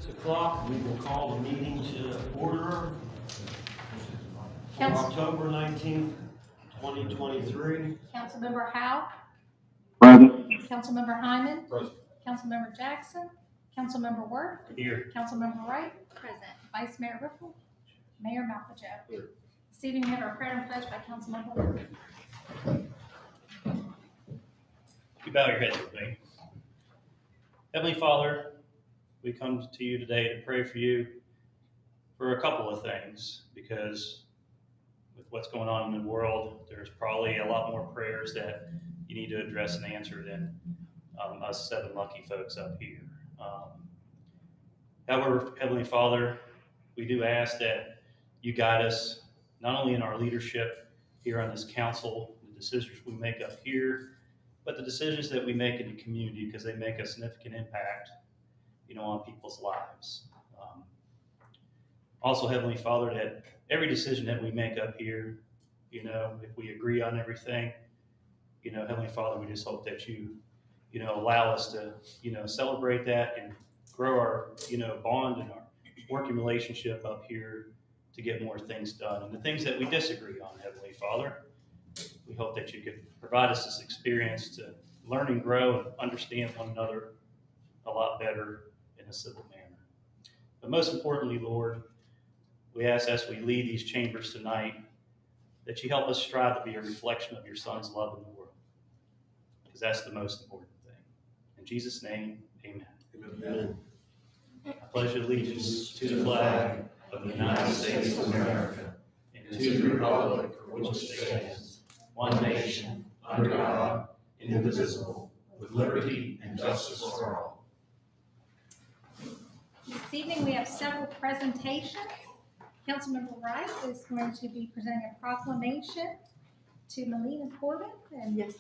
6 o'clock, we will call the meeting to order for October 19th, 2023. Councilmember Howe. Present. Councilmember Hyman. Present. Councilmember Jackson. Councilmember Worth. Here. Councilmember Wright. Present. Vice Mayor Riffle. Mayor Malpajo. Here. This evening we have our prayer and pledge by Councilmember Worth. You bow your heads with me. Heavenly Father, we come to you today to pray for you for a couple of things, because with what's going on in the world, there's probably a lot more prayers that you need to address and answer than us 7 lucky folks up here. However, Heavenly Father, we do ask that you guide us not only in our leadership here on this council, the decisions we make up here, but the decisions that we make in the community, because they make a significant impact, on people's lives. Also, Heavenly Father, that every decision that we make up here, if we agree on everything, Heavenly Father, we just hope that you, allow us to, celebrate that and grow our, bond and our working relationship up here to get more things done. And the things that we disagree on, Heavenly Father, we hope that you could provide us this experience to learn and grow and understand one another a lot better in a civil manner. But most importantly, Lord, we ask as we leave these chambers tonight that you help us strive to be a reflection of your Son's love in the world, because that's the most important thing. In Jesus' name, amen. Amen. I pledge allegiance to the flag of the United States of America and to the republic for which it stands, one nation, under God, indivisible, with liberty and justice for all. This evening we have several presentations. Councilmember Wright is going to be presenting a proclamation to Melina Corbin. And yes.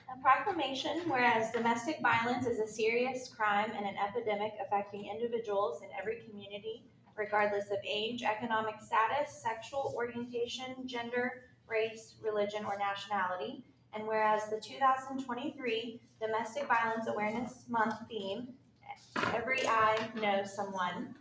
A proclamation, whereas domestic violence is a serious crime and an epidemic affecting individuals in every community, regardless of age, economic status, sexual orientation, gender, race, religion, or nationality. And whereas the 2023 Domestic Violence Awareness Month theme, Every Eye Knows Someone,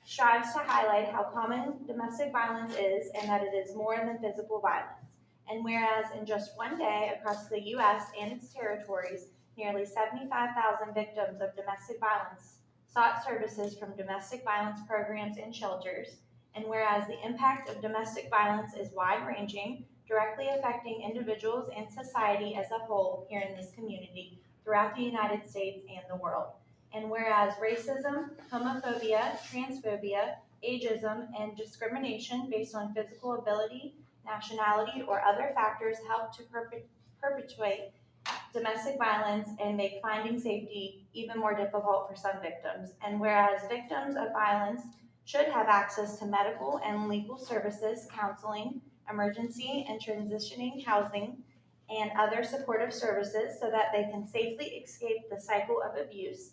strives to highlight how common domestic violence is and that it is more than physical violence. And whereas in just one day across the U.S. and its territories, nearly 75,000 victims of domestic violence sought services from domestic violence programs and shelters, and whereas the impact of domestic violence is wide-ranging, directly affecting individuals and society as a whole here in this community, throughout the United States and the world. And whereas racism, homophobia, transphobia, ageism, and discrimination based on physical ability, nationality, or other factors help to perpetuate domestic violence and make finding safety even more difficult for some victims. And whereas victims of violence should have access to medical and legal services, counseling, emergency and transitioning housing, and other supportive services so that they can safely escape the cycle of abuse.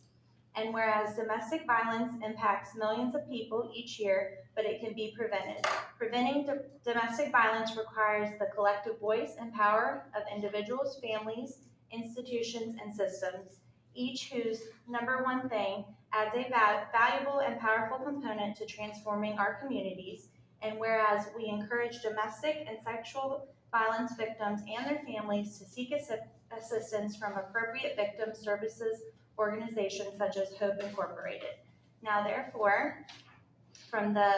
And whereas domestic violence impacts millions of people each year, but it can be prevented. Preventing domestic violence requires the collective voice and power of individuals, families, institutions, and systems, each whose number one thing adds a valuable and powerful component to transforming our communities. And whereas we encourage domestic and sexual violence victims and their families to seek assistance from appropriate victim services organizations such as Hope Incorporated. Now therefore, from the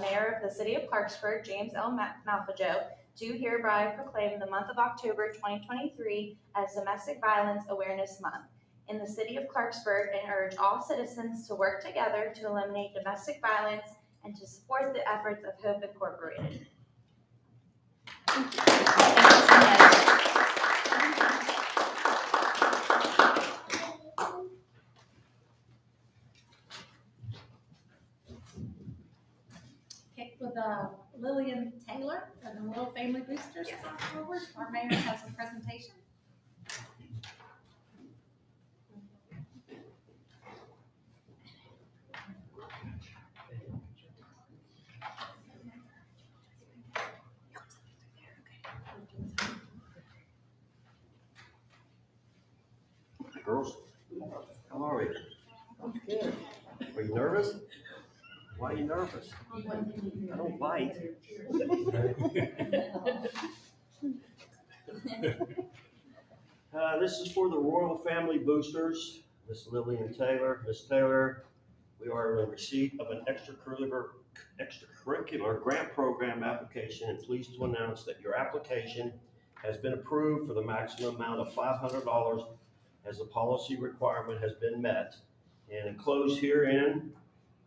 Mayor of the City of Clarksburg, James L. Malpajo, do hereby proclaim the month of October 2023 as Domestic Violence Awareness Month in the City of Clarksburg, and urge all citizens to work together to eliminate domestic violence and to support the efforts of Hope Incorporated. Thank you so much. Okay, with Lillian Taylor and the Little Family Boosters come forward. Our mayor has a presentation. are you? Good. Are you nervous? Why are you nervous? I don't bite. This is for the Royal Family Boosters, Miss Lillian Taylor. Miss Taylor, we are in receipt of an extracurricular grant program application and pleased to announce that your application has been approved for the maximum amount of $500 as the policy requirement has been met. And enclosed herein,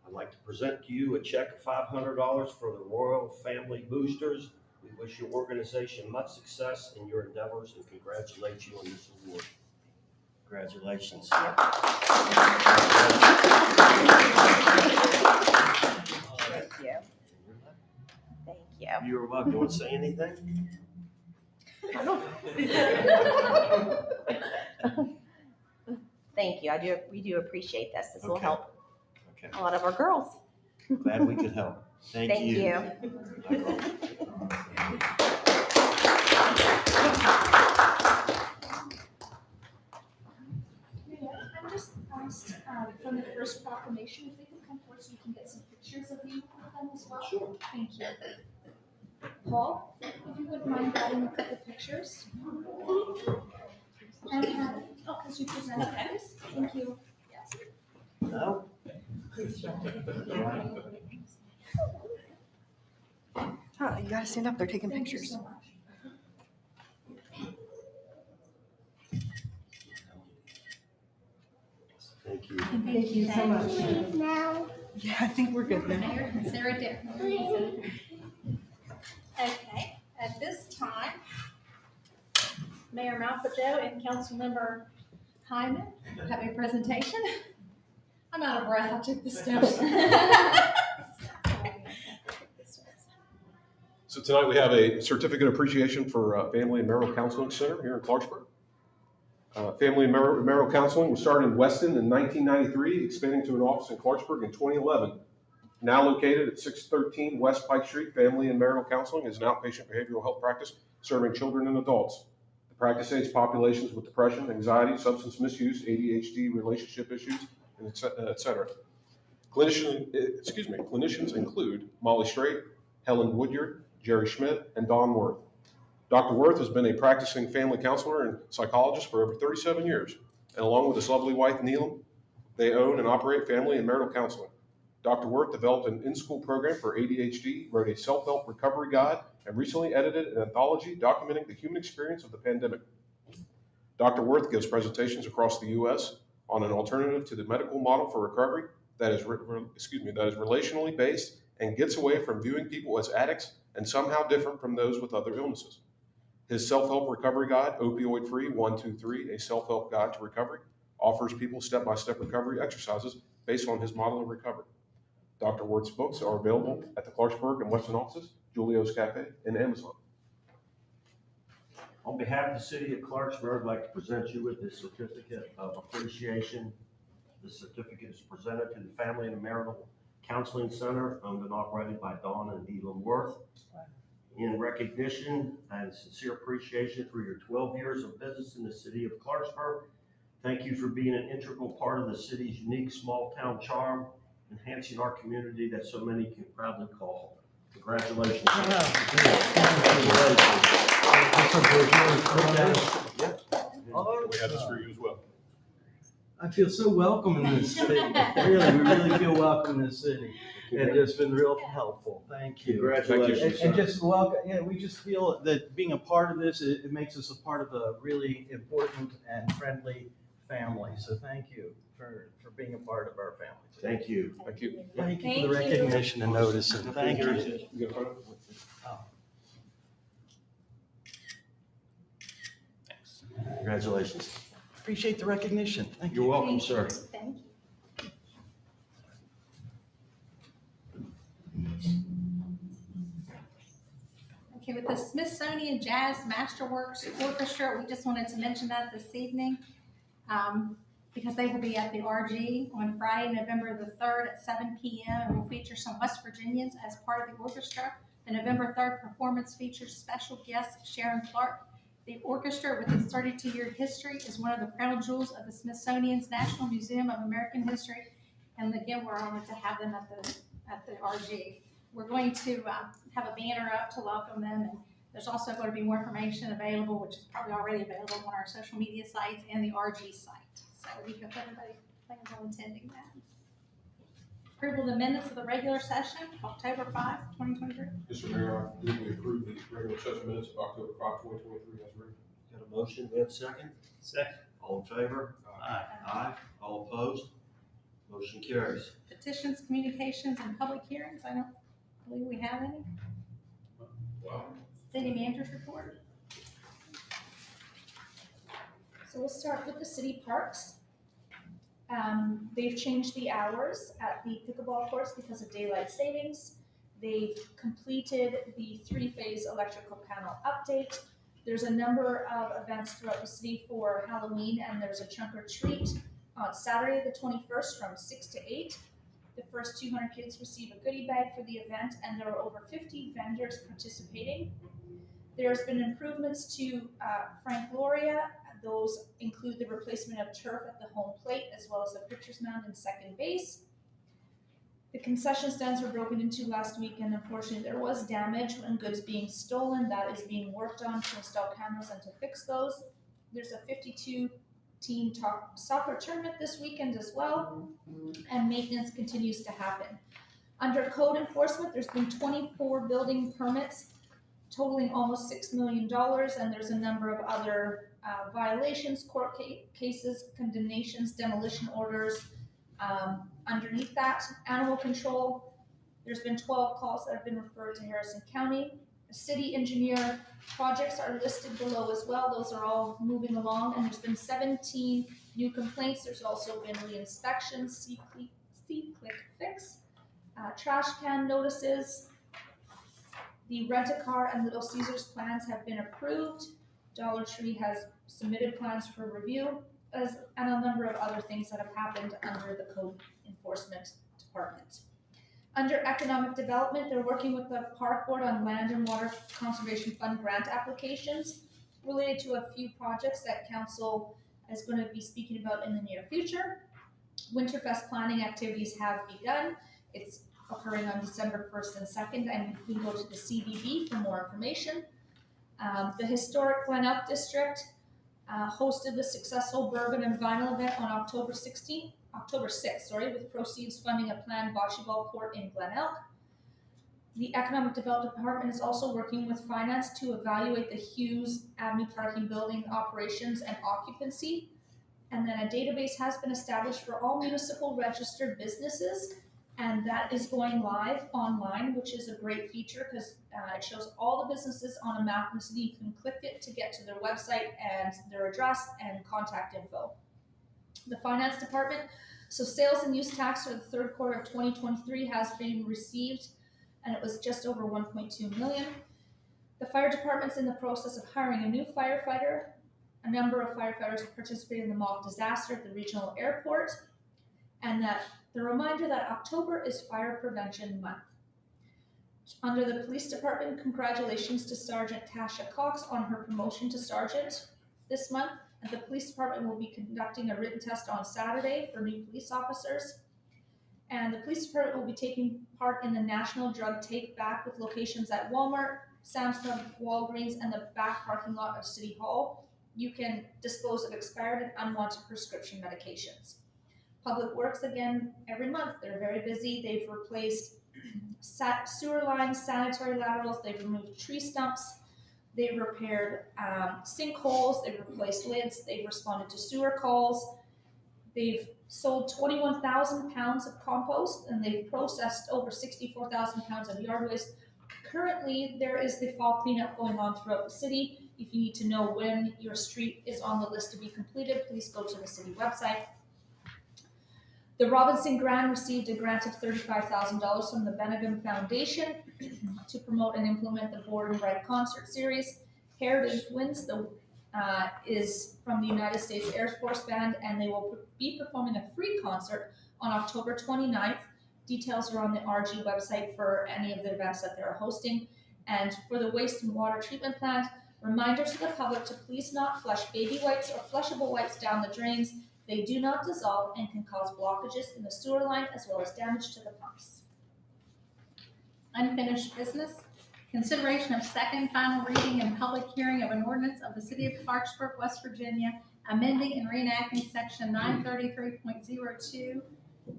I'd like to present to you a check of $500 for the Royal Family Boosters. We wish your organization much success in your endeavors and congratulate you on this award. Congratulations. Thank you. Thank you. You're welcome. You want to say anything? Thank you. We do appreciate this. This will Okay. help Okay. a lot of our girls. Glad we could help. Thank you. I'm just asked from the first proclamation, if they can come forward so we can get some pictures of you with them as well. Sure. Thank you. Paul, if you wouldn't mind grabbing a couple pictures. And because you presented this. Thank you. Yes. No? You gotta stand up, they're taking Thank you pictures. so much. Thank you. Thank you so much. Yeah, I think we're good now. Mayor and Sarah Dick. Okay, at this time, Mayor Malfato and Councilmember Hyman have a presentation. I'm out of breath, I'll take the steps. So tonight we have a certificate of appreciation for Family and Marital Counseling Center here in Clarksburg. Family and Marital Counseling was started in Weston in 1993, expanding to an office in Clarksburg in 2011. Now located at 613 West Pike Street, Family and Marital Counseling is an outpatient behavioral health practice serving children and adults. The practice aids populations with depression, anxiety, substance misuse, ADHD, relationship issues, and et cetera. Clinicians include Molly Strait, Helen Woodyard, Jerry Schmidt, and Don Worth. Dr. Worth has been a practicing family counselor and psychologist for over 37 years, and along with his lovely wife, Neelam, they own and operate Family and Marital Counseling. Dr. Worth developed an in-school program for ADHD, wrote a self-help recovery guide, and recently edited an anthology documenting the human experience of the pandemic. Dr. Worth gives presentations across the U.S. on an alternative to the medical model for recovery that is relationally based and gets away from viewing people as addicts and somehow different from those with other illnesses. His self-help recovery guide, Opioid Free 123, a self-help guide to recovery, offers people step-by-step recovery exercises based on his model of recovery. Dr. Worth's books are available at the Clarksburg and Weston offices, Julio's Cafe, and Amazon. On behalf of the city of Clarksburg, I'd like to present you with this certificate of appreciation. This certificate is presented to the Family and Marital Counseling Center, owned and operated by Dawn and Elam Worth. In recognition and sincere appreciation for your 12 years of business in the city of Clarksburg. Thank you for being an integral part of the city's unique small town charm, enhancing our community that so many can proudly call home. Congratulations. We have this for you as well. I feel so welcome in this city. Really, we really feel welcome in this city. And it's been real helpful. Thank you. Congratulations. And just welcome, we just feel that being a part of this, it makes us a part of a really important and friendly family. So thank you for being a part of our family. Thank you. Thank you. Thank you for the recognition and notice, and thank you. You got a photo? Congratulations. Appreciate the recognition. Thank you. You're welcome, sir. Thank you. Okay, with the Smithsonian Jazz Masterworks Orchestra, we just wanted to mention that this evening because they will be at the RG on Friday, November the 3rd at 7 p.m. and will feature some West Virginians as part of the orchestra. The November 3rd performance features special guest Sharon Clark The orchestra, with its 32-year history, is one of the crown jewels of the Smithsonian's National Museum of American History. And again, we're honored to have them at the RG. We're going to have a banner up to welcome them, and there's also going to be more information available, which is probably already available on our social media sites and the RG site. So we hope everybody plans on attending that. Approval of the minutes of the regular session, October 5, 2023. Mr. Mayor, I move we approve the regular session minutes of October 5, 2023 as written. Got a motion, we have a second? Second. All in favor? Aye. Aye. All opposed? Motion carries. Petitions, communications, and public hearings. I don't believe we have any. Wow. City manager's report. So we'll start with the city parks. They've changed the hours at the pickleball courts because of daylight savings. They've completed the 3-phase electrical panel update. There's a number of events throughout the city for Halloween, and there's a trunk or treat on Saturday the 21st from 6 to 8. The first 200 kids receive a goodie bag for the event, and there are over 50 vendors participating. There's been improvements to Frank Gloria. Those include the replacement of turf at the home plate, as well as the pitcher's mound and second base. The concession stands were broken into last week, and unfortunately there was damage and goods being stolen. That is being worked on to install cameras and to fix those. There's a 52-team soccer tournament this weekend as well, and maintenance continues to happen. Under code enforcement, there's been 24 building permits totaling almost $6 million, and there's a number of other violations, court cases, condemnations, demolition orders. Underneath that, animal control, there's been 12 calls that have been referred to Harrison County. City engineer projects are listed below as well. Those are all moving along, and there's been 17 new complaints. There's also been re-inspections, see-click fix, trash can notices. The rent-a-car and Little Caesars plans have been approved. Dollar Tree has submitted plans for review, and a number of other things that have happened under the code enforcement department. Under economic development, they're working with the park board on land and water conservation fund grant applications related to a few projects that council is going to be speaking about in the near future. Winterfest planning activities have begun. It's occurring on December 1st and 2nd, and you can go to the CBB for more information. The historic Glen District hosted the successful bourbon and vinyl event on October 6th, with proceeds funding a planned bocce ball court in Glen Elk. The Economic Development Department is also working with finance to evaluate the Hughes Avenue parking building operations and occupancy. And then a database has been established for all municipal registered businesses, and that is going live online, which is a great feature because it shows all the businesses on a map in the city. You can click it to get to their website and their address and contact info. The finance department, so sales and use tax for the third quarter of 2023 has been received, and it was just over 1.2 million. The fire department's in the process of hiring a new firefighter. A number of firefighters participated in the mock disaster at the regional airport, and that the reminder that October is Fire Prevention Month. Under the police department, congratulations to Sergeant Tasha Cox on her promotion to sergeant this month. And the police department will be conducting a written test on Saturday for new police officers. And the police department will be taking part in the National Drug Take Back with locations at Walmart, Sam's Club, Walgreens, and the back parking lot of City Hall. You can dispose of expired and unwanted prescription medications. Public Works, again, every month, they're very busy. They've replaced sewer lines, sanitary laterals, they've removed tree stumps, they've repaired sinkholes, they've replaced lids, they've responded to sewer calls, they've sold 21,000 pounds of compost, and they've processed over 64,000 pounds of yard waste. Currently, there is the fall cleanup going on throughout the city. If you need to know when your street is on the list to be completed, please go to the city website. The Robinson Grant received a grant of $35,000 from the Benedum Foundation to promote and implement the Board and Red concert series. Heritage Winds is from the United States Air Force Band, and they will be performing a free concert on October 29th. Details are on the RG website for any of the events that they're hosting. And for the waste and water treatment plant, Reminder to the public to please not flush baby wipes or flushable wipes down the drains. They do not dissolve and can cause blockages in the sewer line as well as damage to the pumps. Unfinished business. Consideration of second final reading and public hearing of an ordinance of the city of Clarksburg, West Virginia, amending and reenacting section 933.02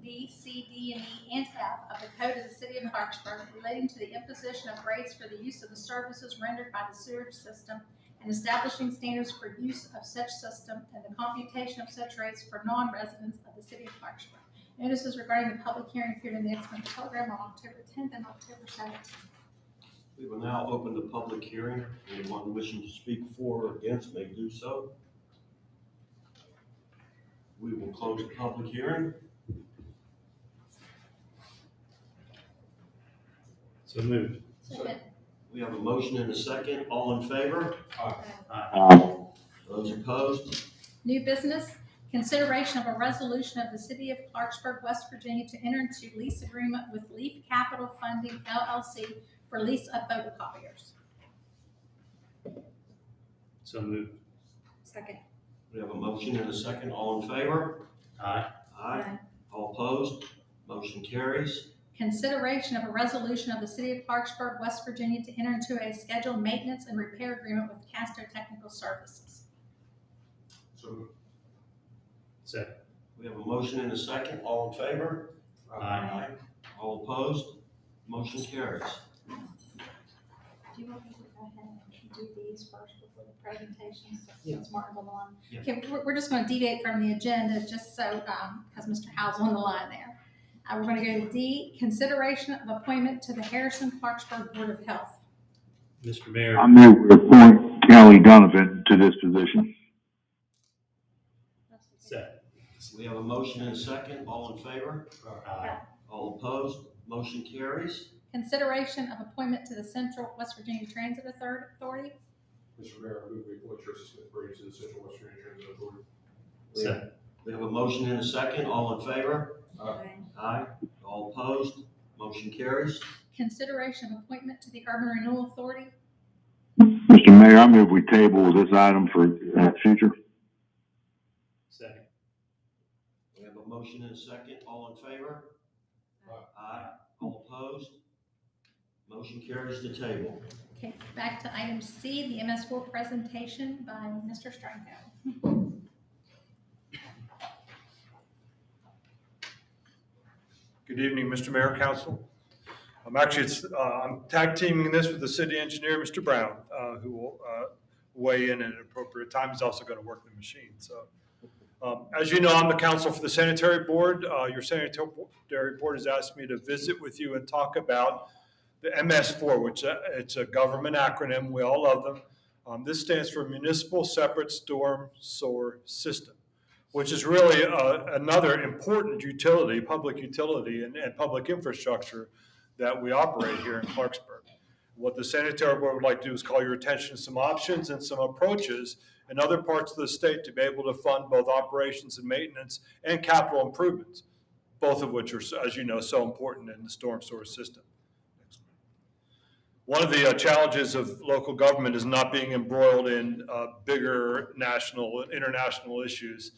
B, C, D, and E, and F of the Code of the City of Clarksburg relating to the imposition of rates for the use of the services rendered by the sewage system and establishing standards for use of such system and the computation of such rates for non-residents of the City of Clarksburg. Notices regarding the public hearing appeared in the Express Telegram on October 10th and October 17th. We will now open the public hearing. Anyone wishing to speak for or against may do so. We will close the public hearing. So moved. Second. We have a motion and a second. All in favor? Aye. Those opposed? New business, consideration of a resolution of the City of Clarksburg, West Virginia to enter into lease agreement with Leaf Capital Funding LLC for lease of photocopiers. So moved. Second. We have a motion and a second. All in favor? Aye. Aye. All opposed? Motion carries. Consideration of a resolution of the City of Clarksburg, West Virginia to enter into a scheduled maintenance and repair agreement with Casto Technical Services. So moved. Second. We have a motion and a second. All in favor? Aye. All opposed? Motion carries. Do you want me to go ahead and do these first before the presentation? Since Martin's on the line. Yeah. Okay, we're just going to deviate from the agenda just so, because Mr. Howell's on the line there. We're going to go to D, consideration of appointment to the Harrison-Clarksburg Board of Health. Mr. Mayor. I move we appoint Kelly Donovan to this position. Second. We have a motion and a second. All in favor? Aye. All opposed? Motion carries. Consideration of appointment to the Central West Virginia Transit Authority. Mr. Mayor, I move we appoint Tracy Smith Brady to the Central West Virginia Transit Authority. Second. We have a motion and a second. All in favor? Aye. Aye. All opposed? Motion carries. Consideration of appointment to the Urban Renewal Authority. Mr. Mayor, I move we table this item for future. Second. We have a motion and a second. All in favor? Aye. All opposed? Motion carries to table. Okay, back to item C, the MS4 presentation by Mr. Stranko. Good evening, Mr. Mayor, Council. I'm tag teaming this with the city engineer, Mr. Brown, who will weigh in at an appropriate time. He's also going to work the machine. So, as you know, I'm the counsel for the sanitary board. Your sanitary board has asked me to visit with you and talk about the MS4, which it's a government acronym. We all love them. This stands for Municipal Separate Storm Sewer System, which is really another important utility, public utility and public infrastructure that we operate here in Clarksburg. What the sanitary board would like to do is call your attention to some options and some approaches in other parts of the state to be able to fund both operations and maintenance and capital improvements, both of which are, as you know, so important in the storm sewer system. One of the challenges of local government is not being embroiled in bigger national and international issues.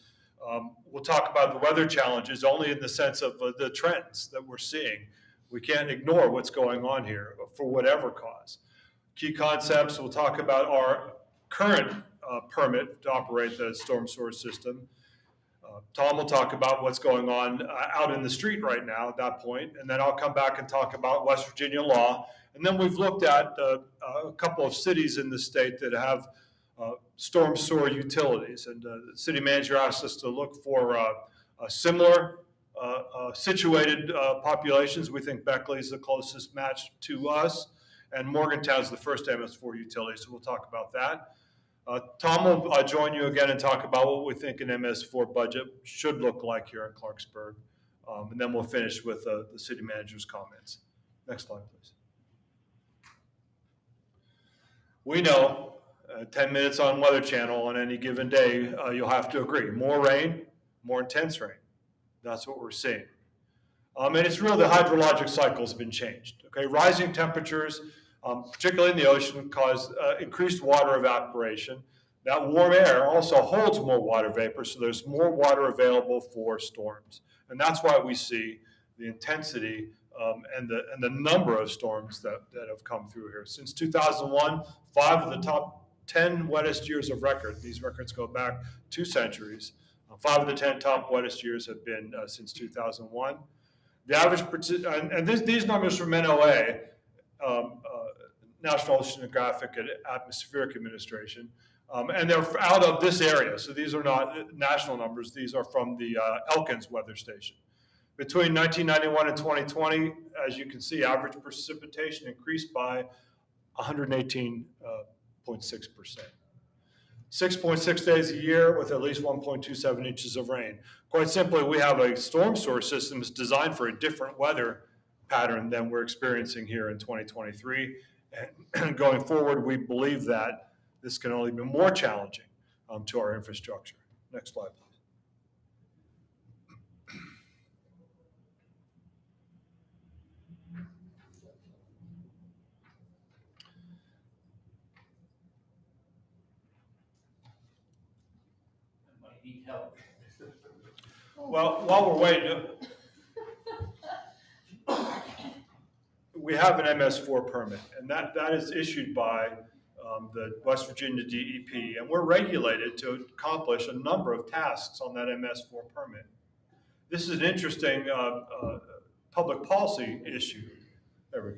We'll talk about the weather challenges only in the sense of the trends that we're seeing. We can't ignore what's going on here for whatever cause. Key concepts, we'll talk about our current permit to operate the storm sewer system. Tom will talk about what's going on out in the street right now at that point, and then I'll come back and talk about West Virginia law. And then we've looked at a couple of cities in the state that have storm sewer utilities, and the city manager asked us to look for similar situated populations. We think Beckley's the closest match to us, and Morgantown's the first MS4 utility, so we'll talk about that. Tom will join you again and talk about what we think an MS4 budget should look like here in Clarksburg, and then we'll finish with the city manager's comments. Next slide, please. We know 10 minutes on Weather Channel on any given day, you'll have to agree. More rain, more intense rain. That's what we're seeing. And it's real, the hydrologic cycle has been changed. Okay, rising temperatures particularly in the ocean, cause increased water evaporation. That warm air also holds more water vapor, so there's more water available for storms. And that's why we see the intensity and the number of storms that have come through here. Since 2001, 5 of the top 10 wettest years of record, these records go back 2 centuries. 5 of the 10 top wettest years have been since 2001. The average, and these numbers from NOAA, National Oceanographic and Atmospheric Administration, and they're out of this area. So these are not national numbers. These are from the Elkins weather station. Between 1991 and 2020, as you can see, average precipitation increased by 118.6%. 6.6 days a year with at least 1.27 inches of rain. Quite simply, we have a storm source system that's designed for a different weather pattern than we're experiencing here in 2023. And going forward, we believe that this can only be more challenging to our infrastructure. Next slide, please. Need help. Well, while we're waiting, we have an MS4 permit, and that is issued by the West Virginia DEP, and we're regulated to accomplish a number of tasks on that MS4 permit. This is an interesting public policy issue. There we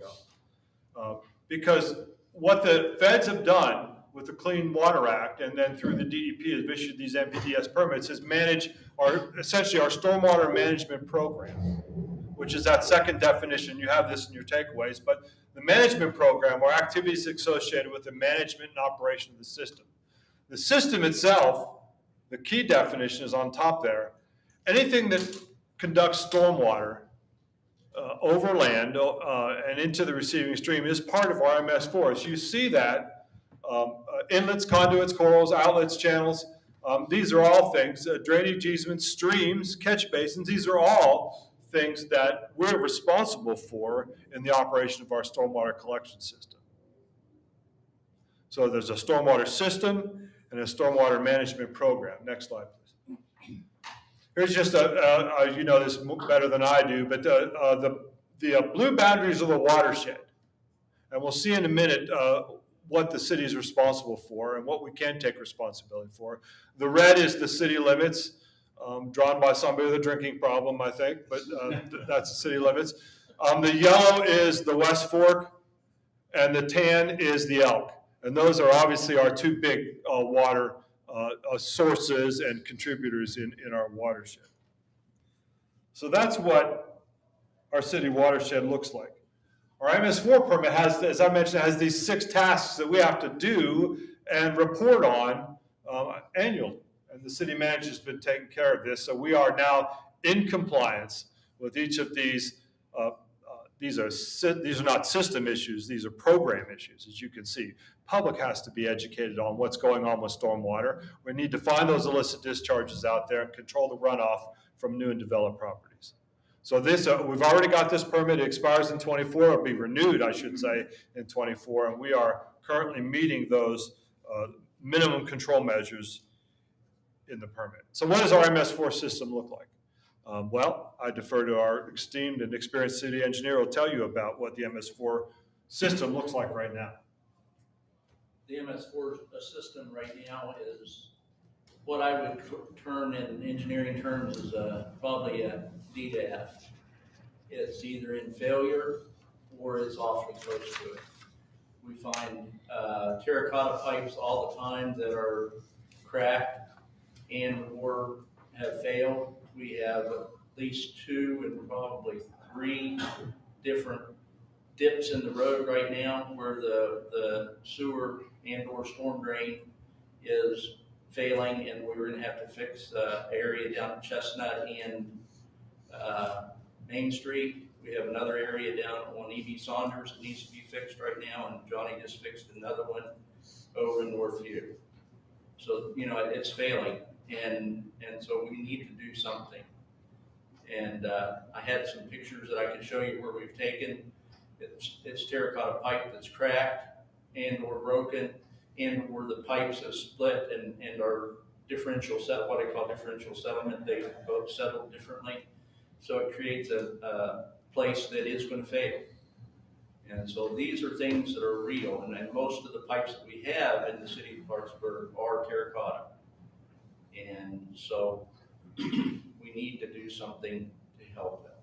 go. Because what the feds have done with the Clean Water Act and then through the DEP have issued these NPDES permits is manage essentially our stormwater management program, which is that second definition. You have this in your takeaways, but the management program are activities associated with the management and operation of the system. The system itself, the key definition is on top there. Anything that conducts stormwater over land and into the receiving stream is part of our MS4. As you see that, inlets, conduits, corals, outlets, channels, these are all things, drainage easements, streams, catch basins, these are all things that we're responsible for in the operation of our stormwater collection system. So there's a stormwater system and a stormwater management program. Next slide, please. Here's just you know this better than I do, but the blue boundaries of the watershed. And we'll see in a minute what the city is responsible for and what we can take responsibility for. The red is the city limits, drawn by somebody with a drinking problem, I think, but that's the city limits. The yellow is the West Fork, and the tan is the Elk. And those are obviously our 2 big water sources and contributors in our watershed. So that's what our city watershed looks like. Our MS4 permit has, as I mentioned, has these 6 tasks that we have to do and report on annually. And the city manager has been taking care of this. So we are now in compliance with each of these. These are not system issues. These are program issues, as you can see. Public has to be educated on what's going on with stormwater. We need to find those illicit discharges out there and control the runoff from new and developed properties. So this, we've already got this permit. It expires in 24. It'll be renewed, I should say, in 24. And we are currently meeting those minimum control measures in the permit. So what does our MS4 system look like? Well, I defer to our esteemed and experienced city engineer who will tell you about what the MS4 system looks like right now. The MS4 system right now is what I would term in engineering terms is probably a DDAF. It's either in failure or it's awfully close to it. We find terracotta pipes all the time that are cracked and or have failed. We have at least 2 and probably 3 different dips in the road right now where the sewer and or storm drain is failing, and we're going to have to fix the area down at Chestnut and Main Street. We have another area down on E.B. Saunders that needs to be fixed right now, and Johnny just fixed another one over in Northview. So, you know, it's failing, and so we need to do something. And I had some pictures that I could show you where we've taken It's terracotta pipe that's cracked and or broken, and where the pipes have split and are differential set, what I call differential settlement, they both settle differently. So it creates a place that is going to fail. And so these are things that are real, and most of the pipes that we have in the city of Clarksburg are terracotta. And so we need to do something to help them.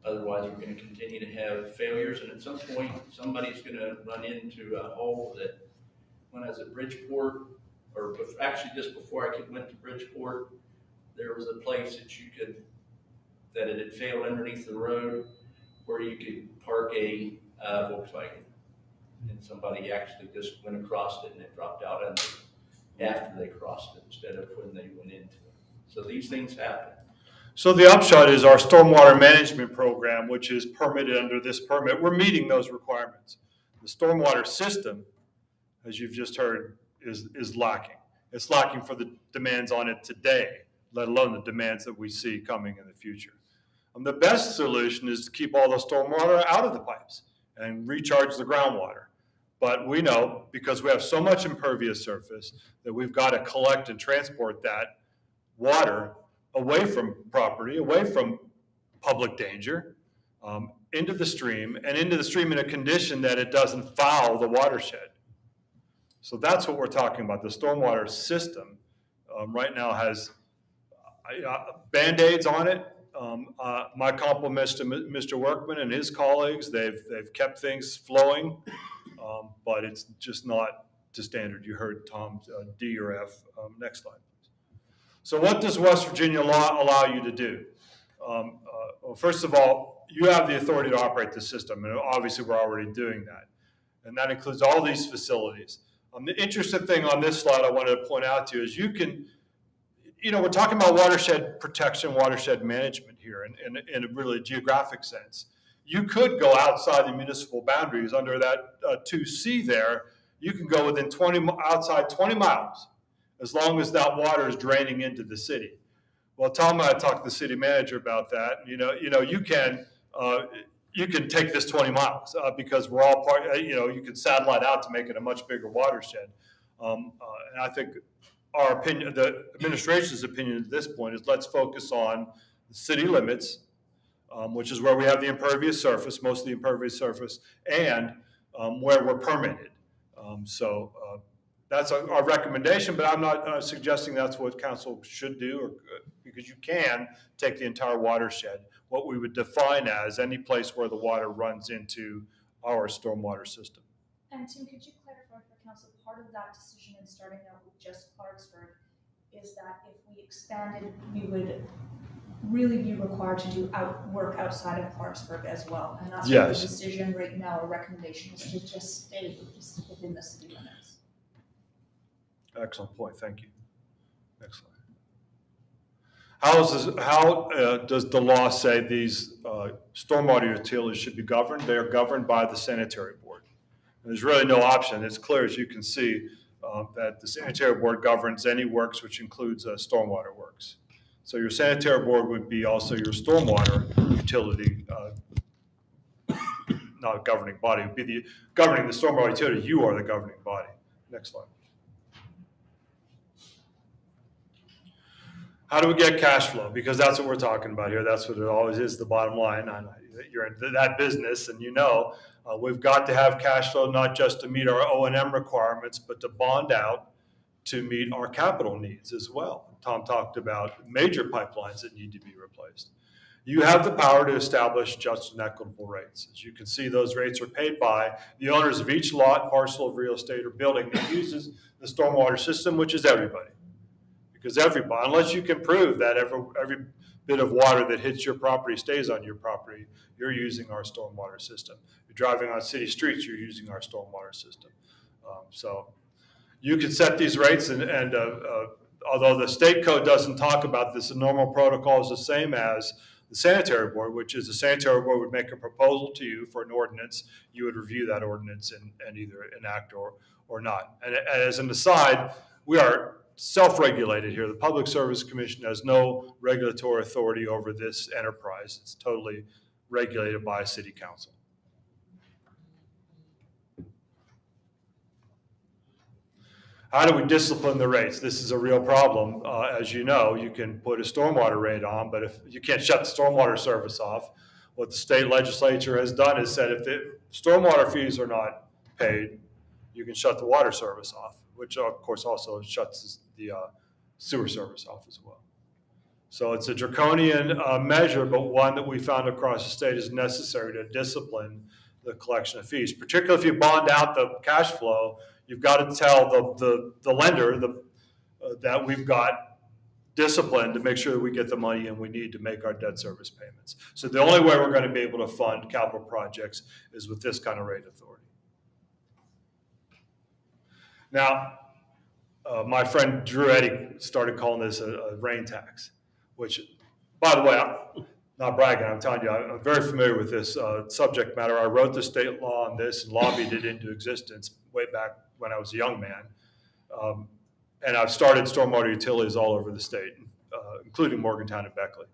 Otherwise, we're going to continue to have failures, and at some point, somebody's going to run into a hole that, when I was at Bridgeport, or actually just before I went to Bridgeport, there was a place that it had failed underneath the road where you could park a Volkswagen. And somebody actually just went across it and it dropped out under after they crossed it instead of when they went into it. So these things happen. So the upshot is our stormwater management program, which is permitted under this permit, we're meeting those requirements. The stormwater system, as you've just heard, is lacking. It's lacking for the demands on it today, let alone the demands that we see coming in the future. The best solution is to keep all the stormwater out of the pipes and recharge the groundwater. But we know, because we have so much impervious surface, that we've got to collect and transport that water away from property, away from public danger, into the stream, and into the stream in a condition that it doesn't foul the watershed. So that's what we're talking about. The stormwater system right now has Band-Aids on it. My compliments to Mr. Workman and his colleagues. They've kept things flowing, but it's just not to standard. You heard Tom's D or F. Next slide, please. So what does West Virginia law allow you to do? Well, first of all, you have the authority to operate the system, and obviously we're already doing that. And that includes all these facilities. The interesting thing on this slide I wanted to point out to you is we're talking about watershed protection, watershed management here in a really geographic sense. You could go outside the municipal boundaries under that 2C there. You can go within outside 20 miles, as long as that water is draining into the city. Well, Tom and I talked to the city manager about that. You can take this 20 miles because we're all part, you can satellite out to make it a much bigger watershed. And I think our opinion, the administration's opinion at this point is let's focus on the city limits, which is where we have the impervious surface, most of the impervious surface, and where we're permitted. So that's our recommendation, but I'm not suggesting that's what council should do, because you can take the entire watershed, what we would define as any place where the water runs into our stormwater system. And Tim, could you clarify for council, part of that decision in starting out with just Clarksburg is that if we expanded, we would really be required to do work outside of Clarksburg as well. And that's what the decision right now, or recommendation is to just stay within the city limits. Excellent point, thank you. Next slide. How does the law say these stormwater utilities should be governed? They are governed by the sanitary board. And there's really no option. It's clear, as you can see, that the sanitary board governs any works, which includes stormwater works. So your sanitary board would be also your stormwater utility, not a governing body. It would be governing the stormwater utility. You are the governing body. Next slide. How do we get cash flow? Because that's what we're talking about here. That's what it always is, the bottom line. You're in that business, and we've got to have cash flow not just to meet our O&M requirements, but to bond out to meet our capital needs as well. Tom talked about major pipelines that need to be replaced. You have the power to establish just and equitable rates. As you can see, those rates are paid by the owners of each lot, parcel of real estate, or building that uses the stormwater system, which is everybody. Because everybody, unless you can prove that every bit of water that hits your property stays on your property, you're using our stormwater system. You're driving on city streets, you're using our stormwater system. So you can set these rates, and although the state code doesn't talk about this, the normal protocol is the same as the sanitary board, which is the sanitary board would make a proposal to you for an ordinance. You would review that ordinance and either enact or not. And as an aside, we are self-regulated here. The Public Service Commission has no regulatory authority over this enterprise. It's totally regulated by a city council. How do we discipline the rates? This is a real problem. As you know, you can put a stormwater rate on, but if you can't shut the stormwater service off, what the state legislature has done is said if the stormwater fees are not paid, you can shut the water service off, which of course also shuts the sewer service off as well. So it's a draconian measure, but one that we found across the state is necessary to discipline the collection of fees. Particularly if you bond out the cash flow, you've got to tell the lender that we've got discipline to make sure that we get the money and we need to make our debt service payments. So the only way we're going to be able to fund capital projects is with this kind of rate authority. Now, my friend Drew Eddy started calling this a rain tax, which, by the way, I'm not bragging, I'm telling you, I'm very familiar with this subject matter. I wrote the state law on this and lobbied it into existence way back when I was a young man. And I've started stormwater utilities all over the state, including Morgantown and Beckley.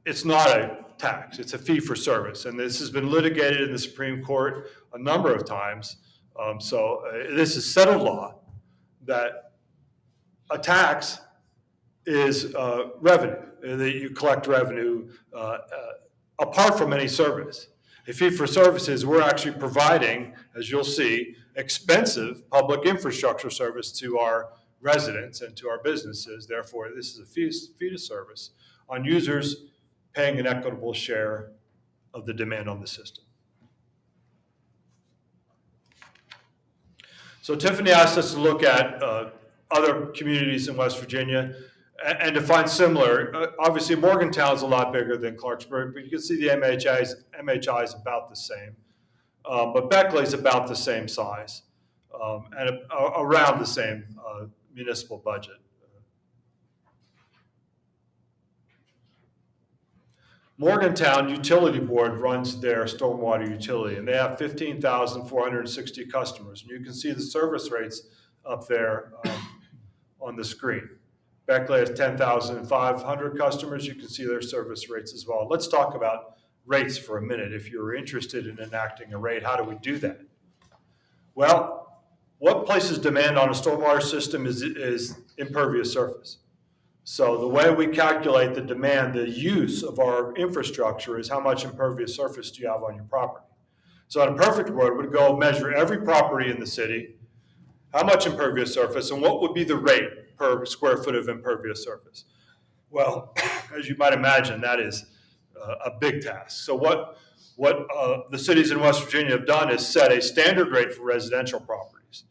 It's not a tax, it's a fee for service. And this has been litigated in the Supreme Court a number of times. This is settled law that a tax is revenue, that you collect revenue apart from any service. A fee for services, we're actually providing, as you'll see, expensive public infrastructure service to our residents and to our businesses. Therefore, this is a fee to service on users paying an equitable share of the demand on the system. So Tiffany asked us to look at other communities in West Virginia and to find similar. Obviously, Morgantown's a lot bigger than Clarksburg, but you can see the MHI is about the same. But Beckley's about the same size and around the same municipal budget. Morgantown Utility Board runs their stormwater utility, and they have 15,460 customers. And you can see the service rates up there on the screen. Beckley has 10,500 customers. You can see their service rates as well. Let's talk about rates for a minute. If you're interested in enacting a rate, how do we do that? Well, what places demand on a stormwater system is impervious surface. So the way we calculate the demand, the use of our infrastructure is how much impervious surface do you have on your property. So in a perfect world, we'd go measure every property in the city, how much impervious surface, and what would be the rate per square foot of impervious surface. Well, as you might imagine, that is a big task. So what the cities in West Virginia have done is set a standard rate for residential properties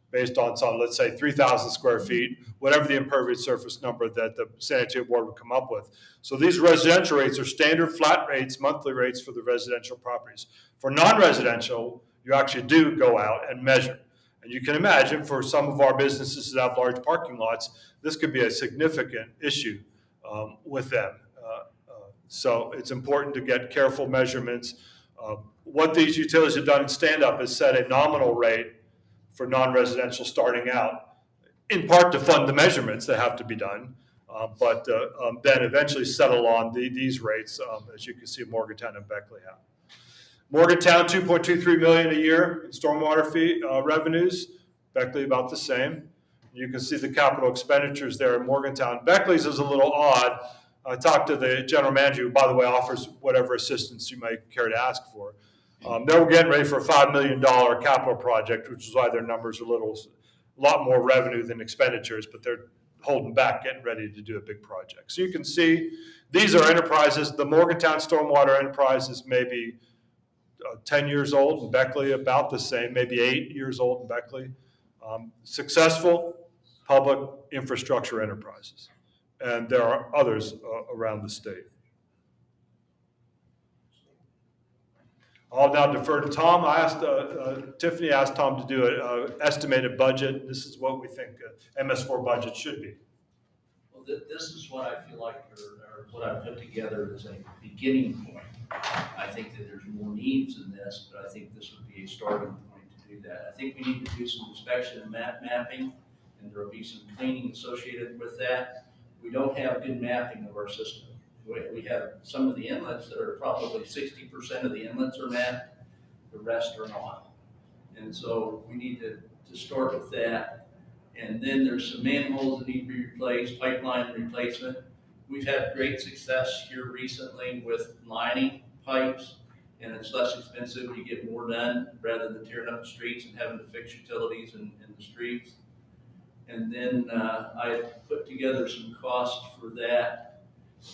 based on some, let's say 3,000 square feet, whatever the impervious surface number that the sanitary board would come up with. So these residential rates are standard flat rates, monthly rates for the residential properties. For non-residential, you actually do go out and measure. And you can imagine for some of our businesses that have large parking lots, this could be a significant issue with them. So it's important to get careful measurements. What these utilities have done in stand-up is set a nominal rate for non-residential starting out, in part to fund the measurements that have to be done, but then eventually settle on these rates, as you can see Morgantown and Beckley have. Morgantown, $2.23 million a year in stormwater fee revenues. Beckley about the same. You can see the capital expenditures there in Morgantown. Beckley's is a little odd. I talked to the general manager, who, by the way, offers whatever assistance you might care to ask for. They were getting ready for a $5 million capital project, which is why their numbers are a lot more revenue than expenditures, but they're holding back, getting ready to do a big project. So you can see these are enterprises. The Morgantown Stormwater Enterprise is maybe 10 years old, and Beckley about the same, maybe 8 years old in Beckley. Successful public infrastructure enterprises. And there are others around the state. I'll now defer to Tom. Tiffany asked Tom to do an estimated budget. This is what we think MS4 budget should be. Well, this is what I feel like, or what I've put together as a beginning point. I think that there's more needs in this, but I think this would be a starting point to do that. I think we need to do some inspection and mapping, and there will be some cleaning associated with that. We don't have good mapping of our system. We have some of the inlets that are probably 60% of the inlets are mapped, the rest are not. And so we need to start with that. And then there's some manholes that need to be replaced, pipeline replacement. We've had great success here recently with lining pipes, and it's less expensive. You get more done rather than tearing up the streets and having to fix utilities in the streets. And then I put together some costs for that.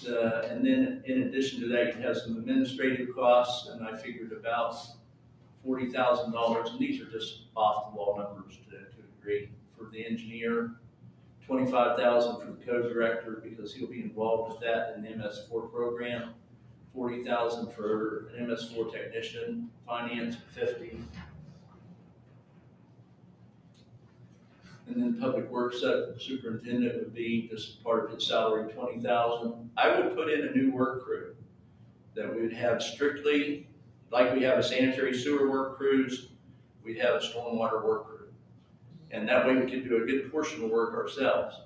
And then in addition to that, you have some administrative costs, and I figured about $40,000, and these are just off the wall numbers to agree. For the engineer, $25,000 for the code director because he'll be involved with that in the MS4 program, $40,000 for an MS4 technician, finance $50,000. And then public works superintendent would be just part of his salary, $20,000. I would put in a new work crew that we would have strictly, like we have a sanitary sewer work crews, we'd have a stormwater work crew. And that way we could do a good portion of the work ourselves.